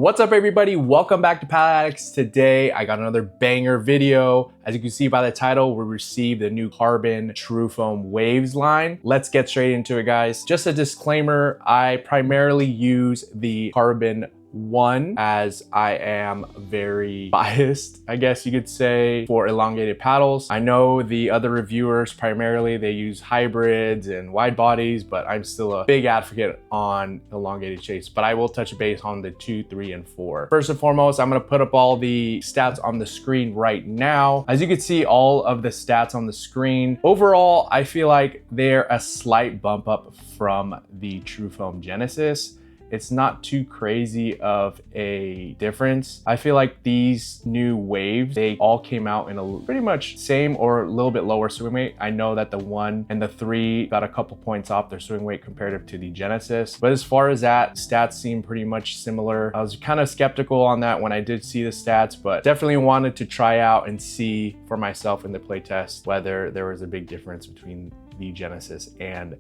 What's up everybody, welcome back to Paddle Addicts. Today I got another banger video. As you can see by the title, we received the new CRBN Trufoam Waves line. Let's get straight into it guys. Just a disclaimer, I primarily use the CRBN 1 as I am very biased, I guess you could say, for elongated paddles. I know the other reviewers primarily they use hybrids and wide bodies, but I'm still a big advocate on elongated shapes. But I will touch base on the 2, 3, and 4. First and foremost, I'm gonna put up all the stats on the screen right now. As you can see, all of the stats on the screen. Overall, I feel like they're a slight bump up from the Trufoam Genesis. It's not too crazy of a difference. I feel like these new waves, they all came out in a pretty much same or a little bit lower swing weight. I know that the 1 and the 3 got a couple points off their swing weight comparative to the Genesis. But as far as that, stats seem pretty much similar. I was kind of skeptical on that when I did see the stats, but definitely wanted to try out and see for myself in the playtest whether there was a big difference between the Genesis and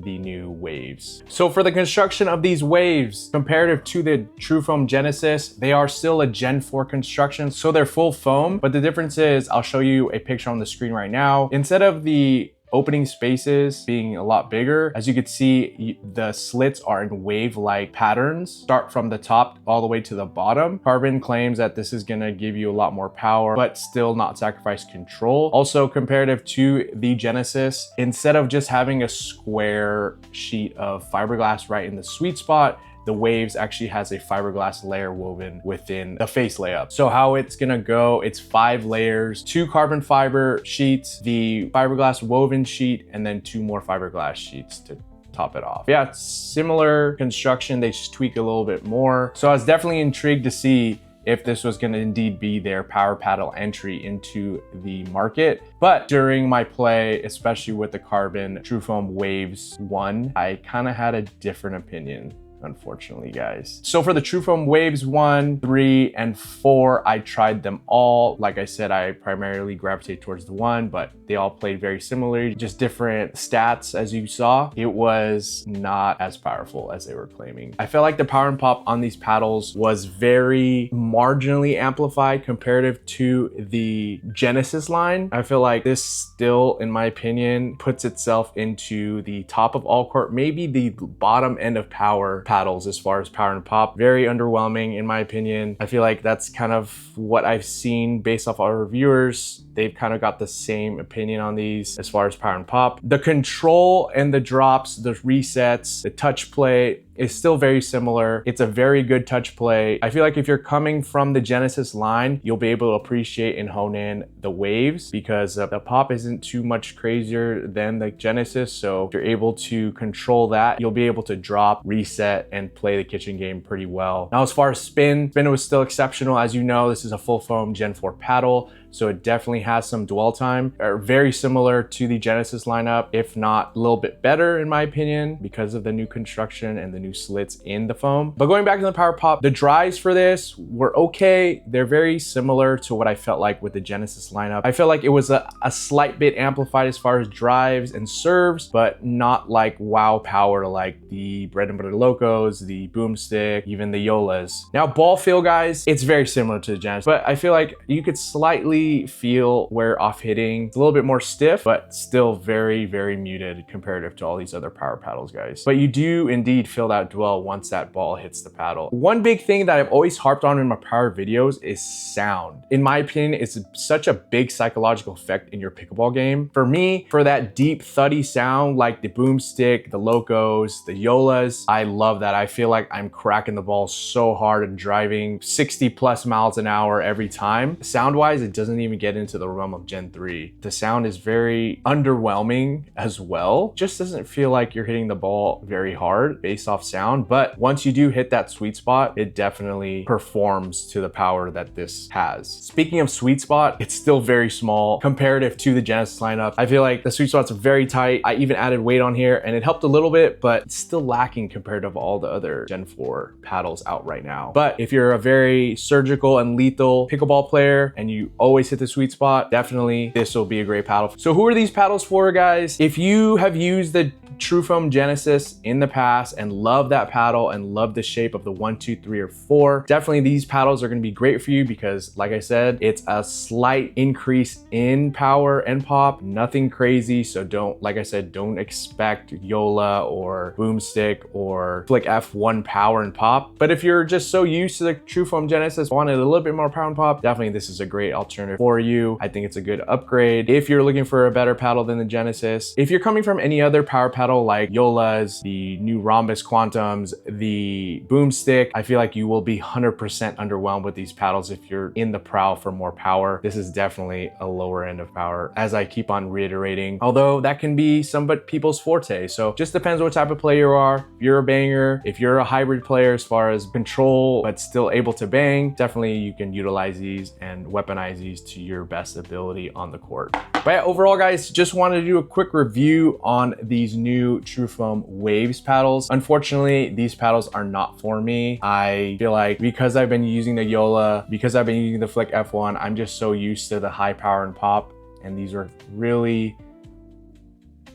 the new waves. So for the construction of these waves, comparative to the Trufoam Genesis, they are still a Gen 4 construction, so they're full foam, but the difference is, I'll show you a picture on the screen right now. Instead of the opening spaces being a lot bigger, as you can see, the slits are in wave-like patterns, start from the top all the way to the bottom. CRBN claims that this is gonna give you a lot more power, but still not sacrifice control. Also, comparative to the Genesis, instead of just having a square sheet of fiberglass right in the sweet spot, the waves actually has a fiberglass layer woven within the face layup. So how it's gonna go, it's 5 layers, 2 carbon fiber sheets, the fiberglass woven sheet, and then 2 more fiberglass sheets to top it off. Yeah, it's similar construction, they just tweak a little bit more. So I was definitely intrigued to see if this was going to indeed be their power paddle entry into the market. But during my play, especially with the CRBN Trufoam Waves 1, I kind of had a different opinion, unfortunately guys. So for the Trufoam Waves 1, 3, and 4, I tried them all. Like I said, I primarily gravitate towards the 1, but they all played very similarly, just different stats as you saw. It was not as powerful as they were claiming. I felt like the power and pop on these paddles was very marginally amplified comparative to the Genesis line. I feel like this still, in my opinion, puts itself into the top of all court, maybe the bottom end of power paddles as far as power and pop. Very underwhelming in my opinion. I feel like that's kind of what I've seen based off our reviewers. They've kind of got the same opinion on these as far as power and pop. The control and the drops, the resets, the touch play is still very similar. It's a very good touch play. I feel like if you're coming from the Genesis line, you'll be able to appreciate and hone in the waves because the pop isn't too much crazier than the Genesis. So if you're able to control that, you'll be able to drop, reset, and play the kitchen game pretty well. Now, as far as spin was still exceptional. As you know, this is a full foam Gen 4 paddle, so it definitely has some dwell time. Very similar to the Genesis lineup, if not a little bit better in my opinion, because of the new construction and the new slits in the foam. But going back to the power pop, the drives for this were okay. They're very similar to what I felt like with the Genesis lineup. I felt like it was a slight bit amplified as far as drives and serves, but not like wow power like the Bread and Butter Locos, the Boomstick, even the Yolas. Now ball feel guys, it's very similar to the Genesis, but I feel like you could slightly feel where off hitting. It's a little bit more stiff, but still very, very muted comparative to all these other power paddles, guys. But you do indeed feel that dwell once that ball hits the paddle. One big thing that I've always harped on in my power videos is sound. In my opinion, it's such a big psychological effect in your pickleball game. For me, for that deep thuddy sound like the Boomstick, the Locos, the Yolas, I love that. I feel like I'm cracking the ball so hard and driving 60 plus miles an hour every time. Sound-wise, it doesn't even get into the realm of Gen 3. The sound is very underwhelming as well. Just doesn't feel like you're hitting the ball very hard based off sound, but once you do hit that sweet spot, it definitely performs to the power that this has. Speaking of sweet spot, it's still very small comparative to the Genesis lineup. I feel like the sweet spot's very tight. I even added weight on here and it helped a little bit, but it's still lacking compared to all the other Gen 4 paddles out right now. But if you're a very surgical and lethal pickleball player and you always always hit the sweet spot, definitely this will be a great paddle. So who are these paddles for, guys? If you have used the Trufoam Genesis in the past and love that paddle and love the shape of the 1, 2, 3, or 4, definitely these paddles are going to be great for you because, like I said, it's a slight increase in power and pop, nothing crazy. So don't, like I said, don't expect Yola or Boomstick or Flick F1 power and pop. But if you're just so used to the Trufoam Genesis, wanted a little bit more power and pop, definitely this is a great alternative for you. I think it's a good upgrade if you're looking for a better paddle than the Genesis. If you're coming from any other power paddle like Yola's, the new Rhombus Quantums, the Boomstick, I feel like you will be 100% underwhelmed with these paddles if you're in the prowl for more power. This is definitely a lower end of power, as I keep on reiterating, although that can be some people's forte. So just depends what type of player you are. If you're a banger, if you're a hybrid player as far as control but still able to bang, definitely you can utilize these and weaponize these to your best ability on the court. But yeah, overall, guys, just wanted to do a quick review on these new Trufoam Waves paddles. Unfortunately, these paddles are not for me. I feel like because I've been using the Yola, because I've been using the Flick F1, I'm just so used to the high power and pop, and these are really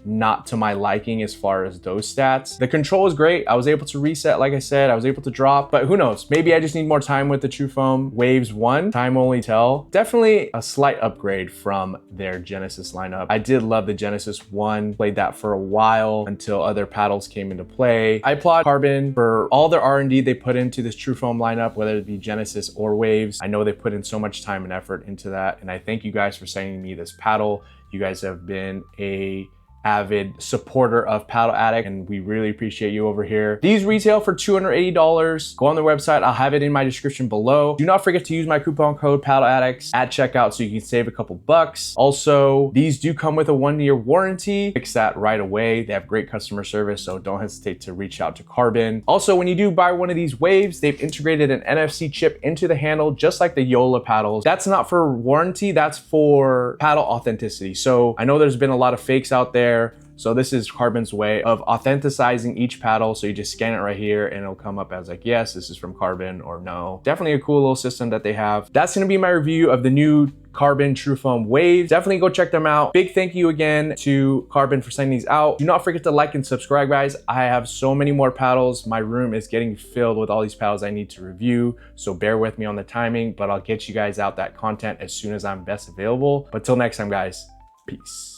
not to my liking as far as those stats. The control is great. I was able to reset, like I said, I was able to drop, but who knows? Maybe I just need more time with the Trufoam Waves 1. Time only tell. Definitely a slight upgrade from their Genesis lineup. I did love the Genesis 1, played that for a while until other paddles came into play. I applaud Carbon for all their R&D they put into this Trufoam lineup, whether it be Genesis or Waves. I know they put in so much time and effort into that, and I thank you guys for sending me this paddle. You guys have been a avid supporter of Paddle Addict, and we really appreciate you over here. These retail for $280. Go on their website. I'll have it in my description below. Do not forget to use my coupon code PaddleAddicts at checkout so you can save a couple bucks. Also, these do come with a 1-year warranty. Fix that right away. They have great customer service, so don't hesitate to reach out to Carbon. Also, when you do buy one of these Waves, they've integrated an NFC chip into the handle, just like the Yola paddles. That's not for warranty, that's for paddle authenticity. So I know there's been a lot of fakes out there. So this is Carbon's way of authenticizing each paddle. So you just scan it right here and it'll come up as like, yes, this is from Carbon, or no. Definitely a cool little system that they have. That's gonna be my review of the new Carbon Trufoam Waves. Definitely go check them out. Big thank you again to Carbon for sending these out. Do not forget to like and subscribe, guys. I have so many more paddles. My room is getting filled with all these paddles I need to review. So bear with me on the timing, but I'll get you guys out that content as soon as I'm best available. But till next time, guys, peace.